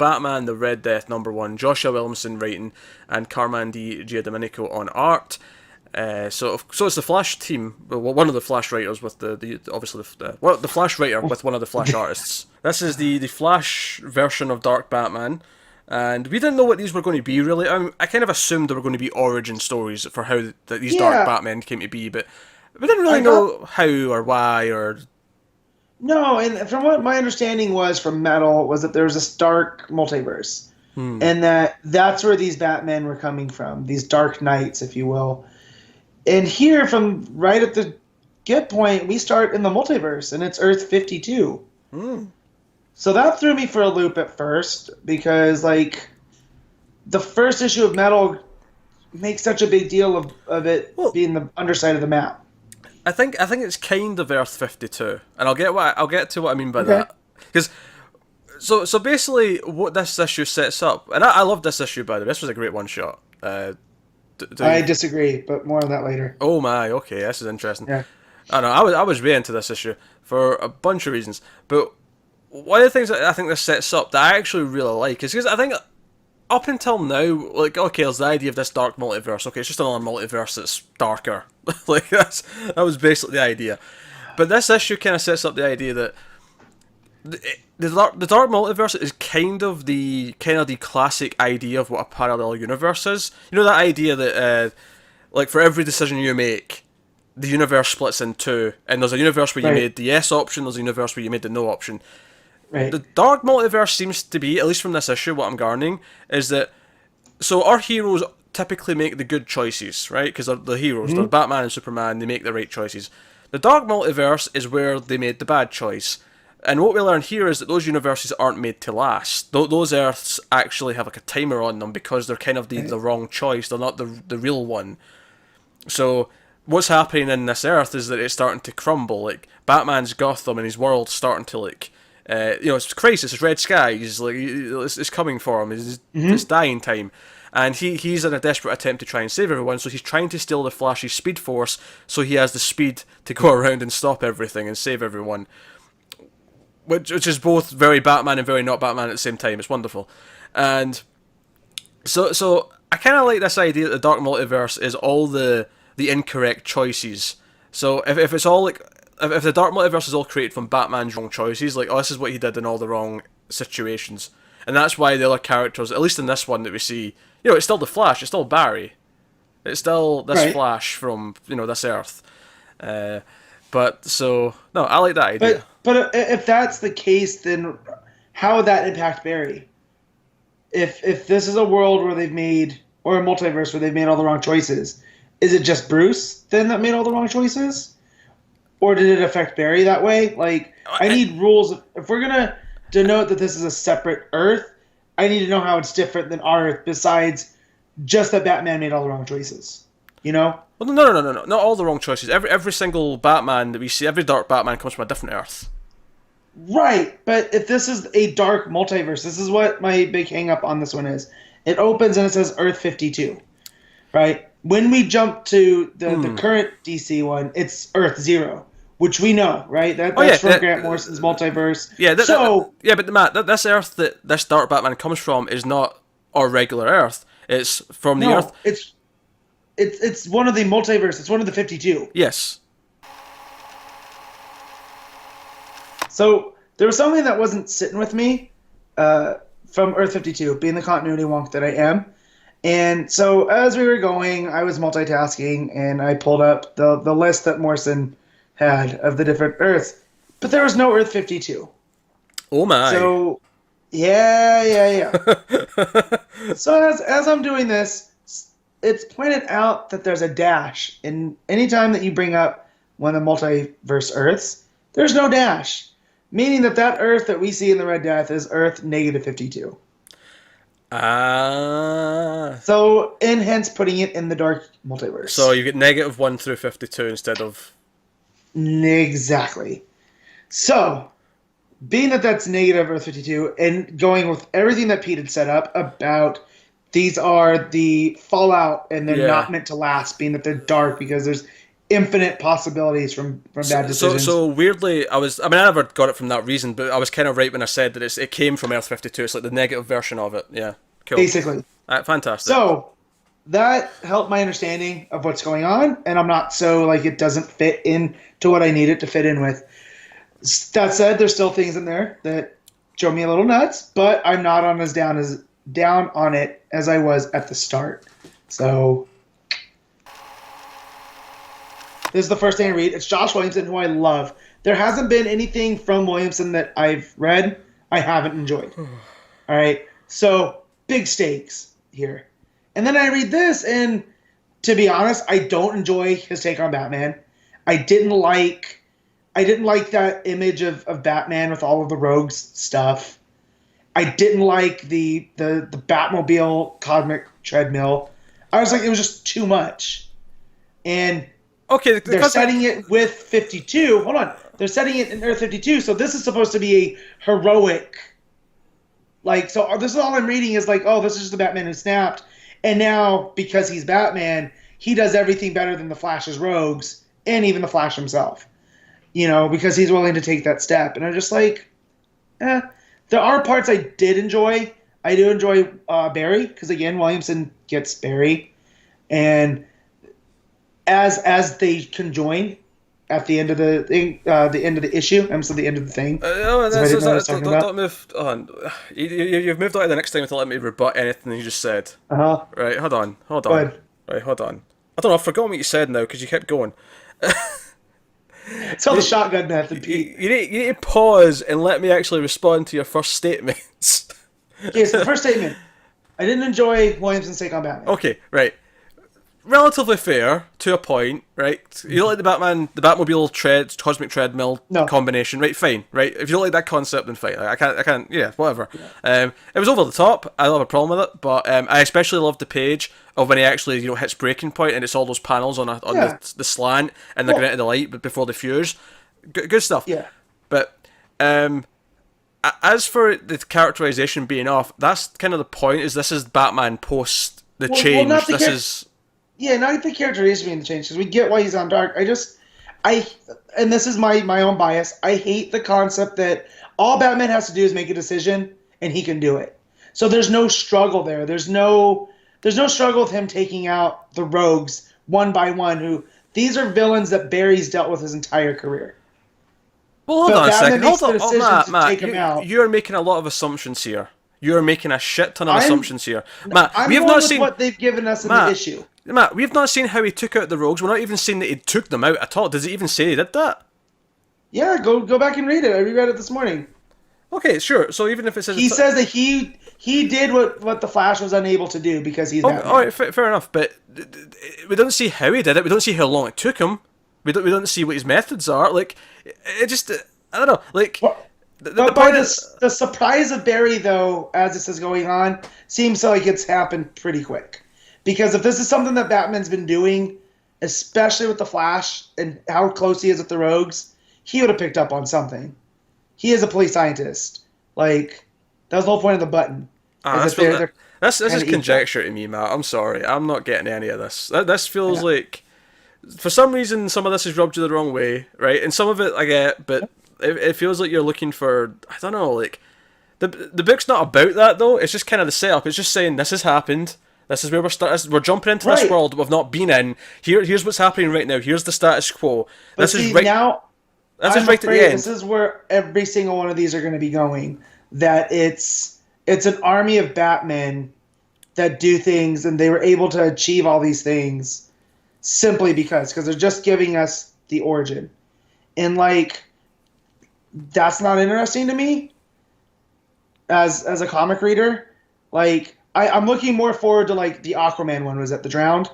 Batman, The Red Death #1, Joshua Williamson writing, and Carmine Di Giandomenico on art. So it's the Flash team, well, one of the Flash writers with the obviously the Flash writer with one of the Flash artists. This is the Flash version of Dark Batman, and we didn't know what these were going to be really. I kind of assumed they were going to be origin stories for how these Dark Yeah, Batmen came to be, but we didn't really I got know how or why or. no, and from what my understanding was from Metal was that there was this dark multiverse, Hmm. and that's where these Batmen were coming from, these Dark Knights, if you will. And here, from right at the get point, we start in the multiverse, and it's Earth 52. Hmm. So that threw me for a loop at first because, like, the first issue of Metal makes such a big deal of it Well, being the underside of the map. I think it's kind of Earth 52, and I'll get to what I mean by Okay. that, because so basically what this issue sets up, and I love this issue by the way. This was a great one shot. Do I you, disagree, but more on that later. oh my, okay, this is interesting. Yeah. I know I was way into this issue for a bunch of reasons, but one of the things that I think this sets up that I actually really like is because I think up until now, like, okay, there's the idea of this dark multiverse. Okay, it's just another multiverse that's darker. Like that was basically the idea. But this issue kind of sets up the idea that the dark multiverse is kind of the classic idea of what a parallel universe is. You know that idea that like for every decision you make, the universe splits in two, and there's a universe where you Right. made the yes option, there's a universe where you made the no option. Right. The dark multiverse seems to be, at least from this issue, what I'm garnering is that so our heroes typically make the good choices, right? Because they're the heroes, they're Mhm. Batman and Superman, they make the right choices. The dark multiverse is where they made the bad choice. And what we learn here is that those universes aren't made to last. Those Earths actually have like a timer on them because they're kind of the Right. wrong choice. They're not the real one. So what's happening in this Earth is that it's starting to crumble. Like Batman's Gotham and his world's starting to like, it's crisis. It's red skies. Like it's coming for him. It's Mhm. dying time, and he's in a desperate attempt to try and save everyone. So he's trying to steal the Flash's speed force, so he has the speed to go around and stop everything and save everyone. Which is both very Batman and very not Batman at the same time. It's wonderful, and so I kind of like this idea that the Dark Multiverse is all the incorrect choices. So if it's all like if the Dark Multiverse is all created from Batman's wrong choices, like, oh, this is what he did in all the wrong situations, and that's why the other characters, at least in this one that we see, it's still the Flash, it's still Barry, it's still this Right. Flash from this Earth. Uh, but so no, I like that idea. But if that's the case, then how would that impact Barry? If this is a world where they've made, or a multiverse where they've made all the wrong choices, is it just Bruce then that made all the wrong choices, or did it affect Barry that way? Like, I I, need rules. If we're gonna denote that this is a separate Earth, I need to know how it's different than our Earth. Besides just that Batman made all the wrong choices, you know? well, no, not all the wrong choices. Every single Batman that we see, every Dark Batman comes from a different Earth. Right, but if this is a dark multiverse, this is what my big hang up on this one is. It opens and it says Earth 52, right? When we jump to the Hmm. current DC one, it's Earth 0, which we know, right? Oh yeah, That's from Grant Morrison's multiverse. yeah, So, yeah, but Matt, this Earth that this Dark Batman comes from is not our regular Earth. It's from the Earth. no, it's one of the multiverse. It's one of the 52. Yes. So, there was something that wasn't sitting with me from Earth 52, being the continuity wonk that I am. And so as we were going, I was multitasking and I pulled up the list that Morrison had of the different Earths. But there was no Earth 52. Oh my. So, yeah. So as I'm doing this, it's pointed out that there's a dash. And anytime that you bring up one of the multiverse Earths, there's no dash. Meaning that Earth that we see in the Red Death is Earth -52. Ah. So, and hence putting it in the dark multiverse. So you get -1 through 52 instead of. Exactly. So, being that that's negative Earth 52, and going with everything that Pete had set up about these are the fallout and they're Yeah. not meant to last, being that they're dark because there's infinite possibilities from bad decisions. So weirdly, I never got it from that reason, but I was kind of right when I said that it came from Earth 52. It's like the negative version of it. Yeah, cool. Basically. Fantastic. So that helped my understanding of what's going on, and I'm not so like it doesn't fit in to what I need it to fit in with. That said, there's still things in there that show me a little nuts, but I'm not on as down on it as I was at the start. So this is the first thing I read. It's Josh Williamson, who I love. There hasn't been anything from Williamson that I've read I haven't enjoyed. All right, so big stakes here. And then I read this, and to be honest, I don't enjoy his take on Batman. I didn't like that image of Batman with all of the rogues stuff. I didn't like the Batmobile cosmic treadmill. I was like, it was just too much. And okay, they're setting it with 52. Hold on. They're setting it in Earth 52, so this is supposed to be a heroic. Like, so this is all I'm reading is like, oh, this is just the Batman who snapped. And now, because he's Batman, he does everything better than the Flash's rogues and even the Flash himself. You know, because he's willing to take that step. And I'm just like, There are parts I did enjoy. I do enjoy Barry, because again, Williamson gets Barry. And as they conjoin at the end of the thing, the end of the issue, I'm still the end of the thing. Don't move on. You've moved on to the next thing without letting me rebut anything you just said. Right, hold on. Go ahead. Right, hold on. I don't know, I've forgotten what you said now because you kept going. It's called the shotgun method, Pete. You need to pause and let me actually respond to your first statements. Okay, so the first statement. I didn't enjoy Williamson's take on Batman. Okay, right. Relatively fair to a point, right? You don't like the Batmobile cosmic treadmill combination, right? Fine, right? If you don't like that concept, then fine. I can't, yeah, whatever. Yeah. It was over the top. I don't have a problem with it, but I especially loved the page of when he actually, hits breaking point and it's all those panels on the slant and they're getting into the light, but before the fuse, good stuff. Yeah. But as for the characterization being off, that's kind of the point. Is this is Batman post the change? Yeah, not the characterization being the change, because we get why he's on dark. And this is my own bias, I hate the concept that all Batman has to do is make a decision, and he can do it. So there's no struggle there. There's no struggle with him taking out the rogues one by one, these are villains that Barry's dealt with his entire career. Well, hold on a second. Hold on, Matt. You're making a lot of assumptions here. You're making a shit ton of assumptions here. Matt, we have not seen what they've given us in the issue. Matt, we've not seen how he took out the rogues. We're not even seeing that he took them out at all. Does it even say he did that? Yeah, go back and read it. I reread it this morning. Okay, sure. So even if it says... He says that he did what the Flash was unable to do because he's Batman. All right, fair enough. But we don't see how he did it. We don't see how long it took him. We don't see what his methods are. Like, it just... I don't know. Like... The surprise of Barry, though, as this is going on, seems like it's happened pretty quick. Because if this is something that Batman's been doing, especially with the Flash and how close he is with the rogues, he would have picked up on something. He is a police scientist. Like, that was the whole point of the button. That's just conjecture to me, Matt. I'm sorry. I'm not getting any of this. This feels like... For some reason, some of this has rubbed you the wrong way, right? And some of it I get, but it feels like you're looking for... I don't know, like... The book's not about that, though. It's just kind of the setup. It's just saying, this has happened... This is where we're jumping into this world that we've not been in. Here's what's happening right now. Here's the status quo. This is right at the end. This is where every single one of these are going to be going. That it's an army of Batmen that do things, and they were able to achieve all these things simply because they're just giving us the origin. And like, that's not interesting to me as a comic reader. Like, I'm looking more forward to like the Aquaman one, was it the Drowned?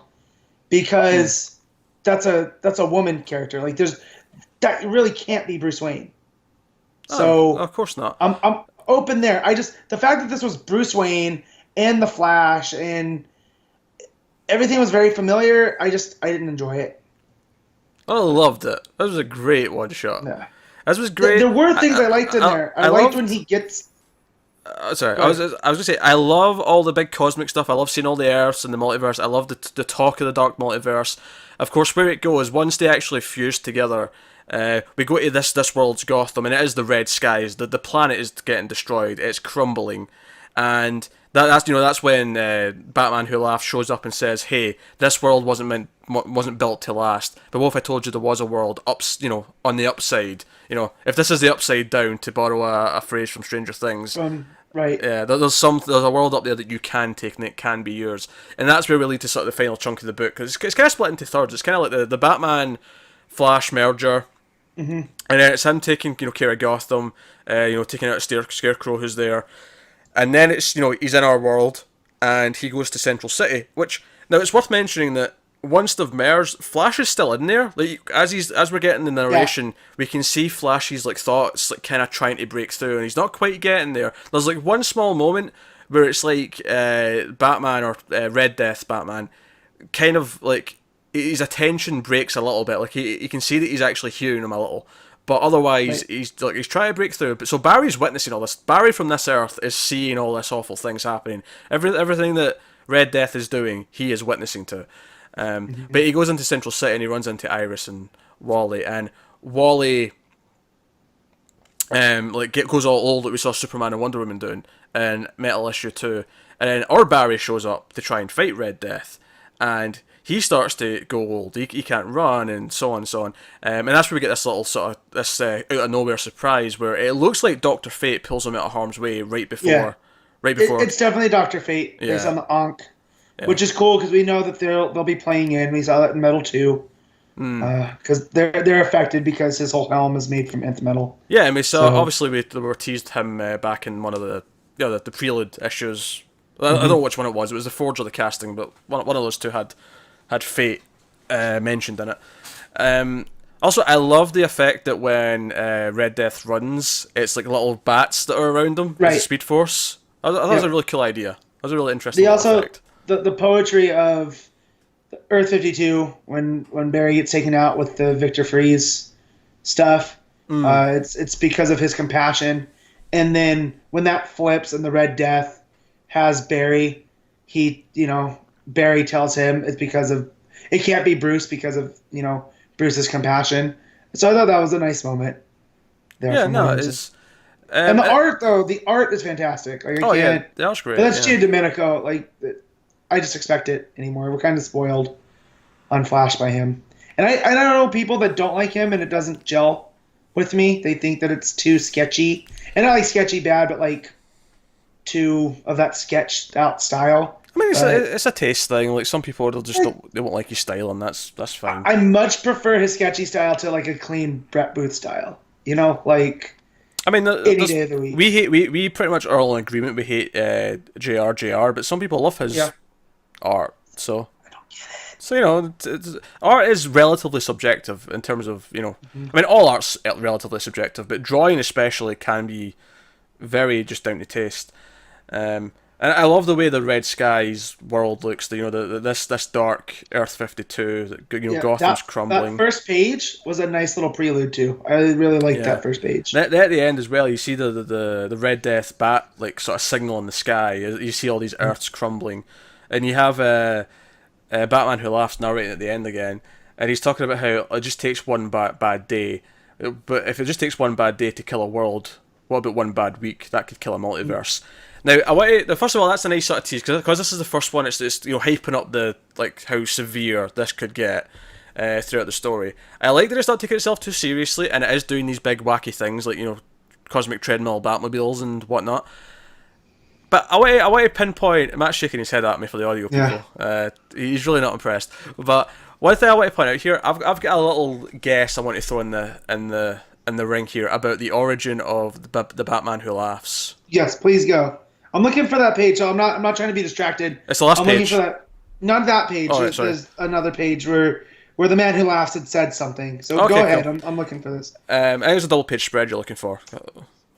Because that's a woman character. Like that really can't be Bruce Wayne. So of course not. I'm open there. The fact that this was Bruce Wayne and the Flash and everything was very familiar, I didn't enjoy it. I loved it. That was a great one shot. Yeah. That was great. There were things I liked in there. I liked when he gets Sorry, Go I was ahead. gonna say I love all the big cosmic stuff. I love seeing all the Earths and the multiverse. I love the talk of the dark multiverse. Of course, where it goes once they actually fuse together, we go to this world's Gotham, and it is the red skies. The planet is getting destroyed. It's crumbling, and that's when Batman Who Laughs shows up and says, "Hey, this world wasn't built to last. But what if I told you there was a world on the upside? If this is the upside down, to borrow a phrase from Stranger Things." Right. Yeah, there's a world up there that you can take and it can be yours, and that's where we lead to sort of the final chunk of the book, because it's kind of split into thirds. It's kind of like the Batman Flash merger, and then it's him taking care of Gotham, taking out Scarecrow who's there, and then it's he's in our world, and he goes to Central City. Which now it's worth mentioning that once they've merged, Flash is still in there. Like as we're getting the narration, we can see Flash's like thoughts like kind of trying to break through, and he's not quite getting there. There's like one small moment where it's like Batman or Red Death Batman, kind of like his attention breaks a little bit. Like he can see that he's actually hearing him a little. But otherwise, Right. he's trying to break through. But so Barry's witnessing all this. Barry from this Earth is seeing all this awful things happening. Everything that Red Death is doing, he is witnessing to. But he goes into Central City and he runs into Iris and Wally, and Wally goes all old like we saw Superman and Wonder Woman doing in Metal Issue 2, and then our Barry shows up to try and fight Red Death, and he starts to go old. He can't run, and so on and so on. And that's where we get this little sort of this out of nowhere surprise where it looks like Doctor Fate pulls him out of harm's way right before. Yeah. Right before. It's definitely Doctor Fate based Yeah. on the Ankh, which is cool because we know that they'll be playing in. We saw that in Metal 2. Because they're affected because his whole helm is made from nth metal. Yeah, and we saw So- obviously we were teased him back in one of the prelude issues. I don't know which one it was. It was the Forge or the Casting, but one of those two had Fate mentioned in it. Also, I love the effect that when Red Death runs, it's like little bats that are around him. Right. As a Speed Force. I thought that was a really cool idea. That was a really interesting They also effect. the poetry of Earth 52 when Barry gets taken out with the Victor Freeze stuff. It's because of his compassion, and then when that flips and the Red Death has Barry, Barry tells him it's because of it can't be Bruce because of Bruce's compassion. So I thought that was a nice moment there. Yeah, from no, Williamson. it's. And the art though, the art is fantastic. Like I can't. that was great. But that's yeah. Jay Domenico. Like, I just expect it anymore. We're kind of spoiled on Flash by him. And I don't know people that don't like him and it doesn't gel with me. They think that it's too sketchy. And not like sketchy bad, but like too of that sketched out style. I mean, it's a taste thing. Like some people, they won't like his style, and that's fine. I much prefer his sketchy style to like a clean Brett Booth style. Like I mean, any day of the week. we pretty much are all in agreement. We hate JR, but some people love his art. So I don't get it. so art is relatively subjective in terms of I mean, all art's relatively subjective, but drawing especially can be very just down to taste. And I love the way the Red Skies world looks. This dark Earth 52. Gotham's crumbling. That first page was a nice little prelude too. I really liked that first page. At the end as well, you see the Red Death bat like sort of signal in the sky. You see all these Earths crumbling, and you have Batman Who Laughs narrating at the end again, and he's talking about how it just takes one bad day, but if it just takes one bad day to kill a world, what about one bad week? That could kill a multiverse. Now, first of all, that's a nice sort of tease because this is the first one. It's hyping up the how severe this could get throughout the story. I like that it's not taking itself too seriously and it is doing these big wacky things like cosmic treadmill Batmobiles and whatnot. But I want to pinpoint. Matt's shaking his head at me for the audio people. He's really not impressed. But one thing I want to point out here, I've got a little guess I want to throw in the ring here about the origin of the Batman Who Laughs. Yes, please go. I'm looking for that page, so I'm not trying to be distracted. It's the last I'm page. looking for that. Not that page. Oh, right, sorry. There's another page where the man who laughs had said something. So Okay, go ahead. cool. I'm looking for this. I think it's a double page spread you're looking for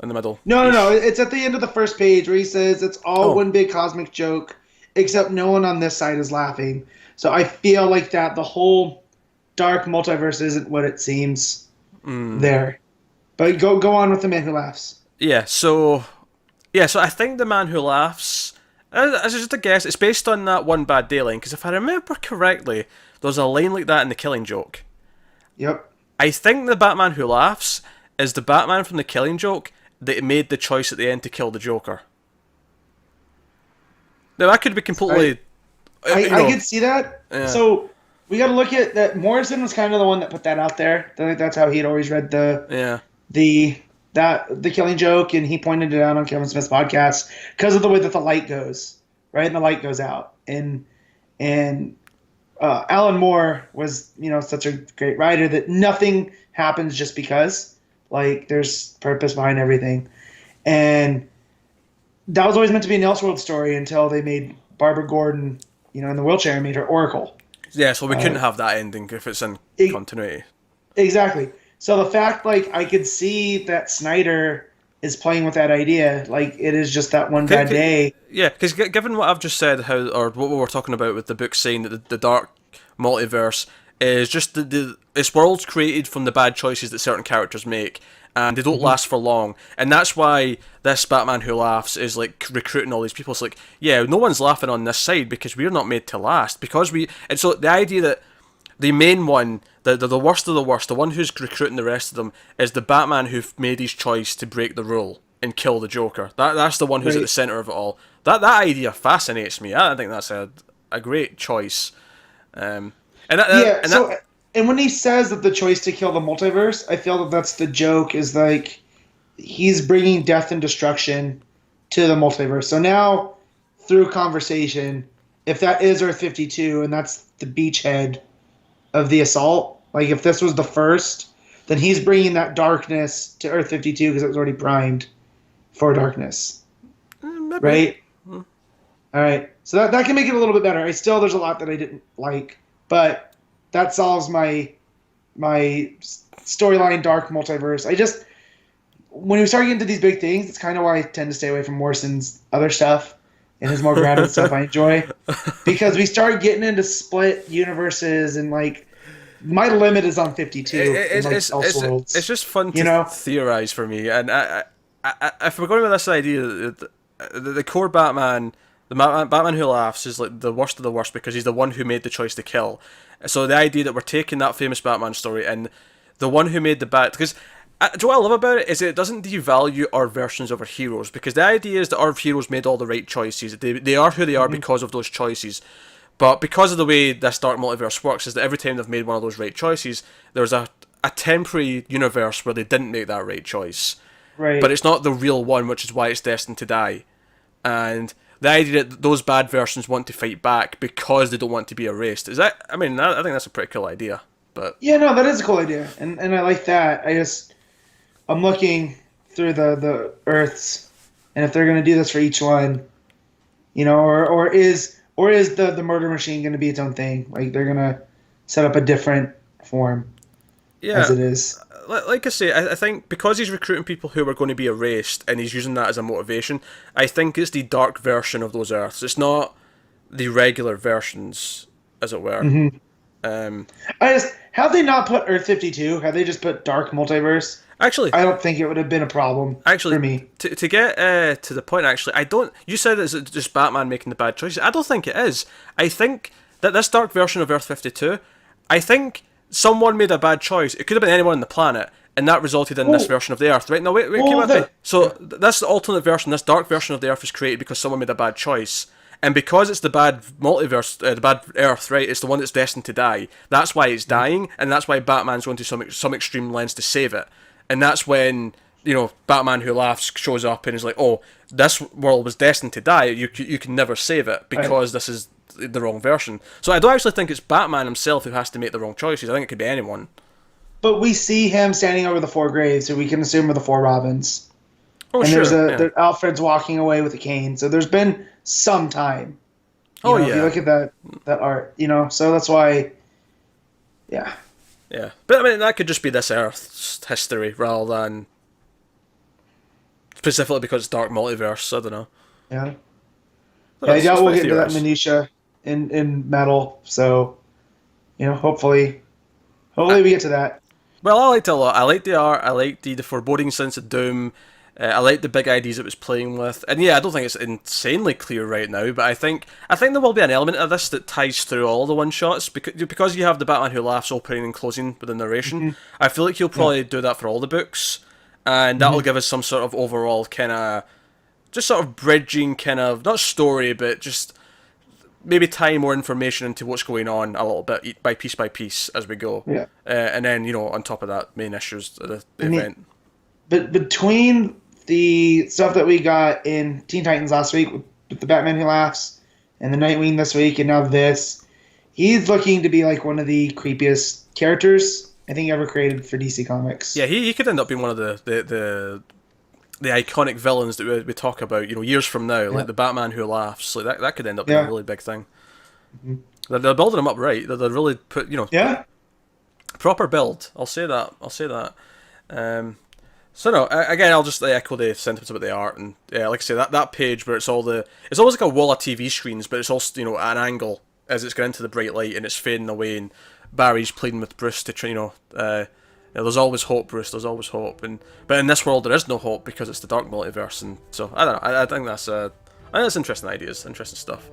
in the middle. No. It's at the end of the first page where he says it's all one big cosmic joke, except no one on this side is laughing. So I feel like that the whole dark multiverse isn't what it seems there. But go on with the man who laughs. Yeah. So Yeah, so I think The Man Who Laughs, as just a guess, it's based on that One Bad Day line, because if I remember correctly, there's a line like that in The Killing Joke. Yep. I think the Batman Who Laughs is the Batman from The Killing Joke that made the choice at the end to kill the Joker. Now, that could be completely, I could see that. yeah, So we got to look at that. Morrison was kind of the one that put that out there. I think that's how he'd always read yeah. the Killing Joke, and he pointed it out on Kevin Smith's podcast because of the way that the light goes, right, and the light goes out, and Alan Moore was such a great writer that nothing happens just because, like, there's purpose behind everything, and that was always meant to be an Elseworld story until they made Barbara Gordon, in the wheelchair and made her Oracle. Yeah, so we couldn't have that ending if it's in continuity. Exactly. So the fact, like, I could see that Snyder is playing with that idea, like, it is just that one bad day. Yeah, because given what I've just said, or what we were talking about with the book saying that the dark multiverse is just it's worlds created from the bad choices that certain characters make, and they don't last for long, and that's why this Batman Who Laughs is like recruiting all these people. It's like, yeah, no one's laughing on this side because we're not made to last, and so the idea that the main one, the worst of the worst, the one who's recruiting the rest of them, is the Batman who made his choice to break the rule and kill the Joker. That's the one who's at the center of it all. That idea fascinates me. I think that's a great choice. And when he says that the choice to kill the multiverse, I feel that that's the joke, is like he's bringing death and destruction to the multiverse. So now, through conversation, if that is Earth 52 and that's the beachhead of the assault, like if this was the first, then he's bringing that darkness to Earth 52 because it was already primed for darkness. Maybe. Right? All right. So that can make it a little bit better. There's a lot that I didn't like, but that solves my storyline dark multiverse. When we start getting into these big things, it's kind of why I tend to stay away from Morrison's other stuff and his more grounded stuff I enjoy, because we start getting into split universes, and like my limit is on 52. It's just fun to theorize for me, and if we're going with this idea that the core Batman, the Batman Who Laughs, is like the worst of the worst because he's the one who made the choice to kill. So the idea that we're taking that famous Batman story and the one who made the because what I love about it is it doesn't devalue our versions of our heroes, because the idea is that our heroes made all the right choices. They are who they are because of those choices. But because of the way this dark multiverse works is that every time they've made one of those right choices, there's a temporary universe where they didn't make that right choice. Right. But it's not the real one, which is why it's destined to die. And the idea that those bad versions want to fight back because they don't want to be erased, I think that's a pretty cool idea. But yeah, no, that is a cool idea. And I like that. I'm looking through the Earths, and if they're going to do this for each one, or is the murder machine going to be its own thing? Like they're going to set up a different form, as it is. Like I say, I think because he's recruiting people who are going to be erased, and he's using that as a motivation, I think it's the dark version of those Earths. It's not the regular versions, as it were. Mm-hmm. Have they not put Earth 52? Have they just put Dark Multiverse? Actually, I don't think it would have been a problem for me. To get to the point, actually, I don't. You said it's just Batman making the bad choices. I don't think it is. I think that this dark version of Earth 52, I think someone made a bad choice. It could have been anyone on the planet, and that resulted in this version of the Earth. Right? No, wait, keep with me. So this alternate version, this dark version of the Earth, was created because someone made a bad choice. And because it's the bad multiverse, the bad Earth, right? It's the one that's destined to die. That's why it's dying, and that's why Batman's going to some extreme lengths to save it. And that's when Batman Who Laughs shows up and is like, "Oh, this world was destined to die. You can never save it because this is the wrong version." So I don't actually think it's Batman himself who has to make the wrong choices. I think it could be anyone. But we see him standing over the four graves, so we can assume are the four Robins. Oh, and sure. There's Alfred's walking away with a cane, so there's been some time. If you look at that art, so that's why. Yeah. Yeah, but I mean that could just be this Earth's history rather than specifically because it's dark multiverse. I don't know. Yeah. I doubt we'll get into that minutia in metal. So, hopefully we get to that. Well, I liked it a lot. I liked the art. I liked the foreboding sense of doom. I like the big ideas it was playing with, and yeah, I don't think it's insanely clear right now, but I think there will be an element of this that ties through all the one shots because you have the Batman Who Laughs opening and closing with the narration. I feel like he'll probably do that for all the books, and that'll give us some sort of overall kind of just sort of bridging kind of not story, but just maybe tie more information into what's going on a little bit by piece as we go. Yeah. And then on top of that, main issues of the event. But between the stuff that we got in Teen Titans last week with the Batman Who Laughs and the Nightwing this week and now this, he's looking to be like one of the creepiest characters I think ever created for DC Comics. Yeah, he could end up being one of the iconic villains that we talk about, years from now, like the Batman Who Laughs. Like that could end up being a really big thing. They're building him up right. They're really put, proper build. I'll say that. So no, again, I'll just echo the sentiments about the art, and like I say, that page where it's always like a wall of TV screens, but it's also at an angle as it's going into the bright light and it's fading away, and Barry's pleading with Bruce to try, there's always hope, Bruce. There's always hope, but in this world there is no hope because it's the dark multiverse, and so I don't know. I think that's interesting ideas, interesting stuff.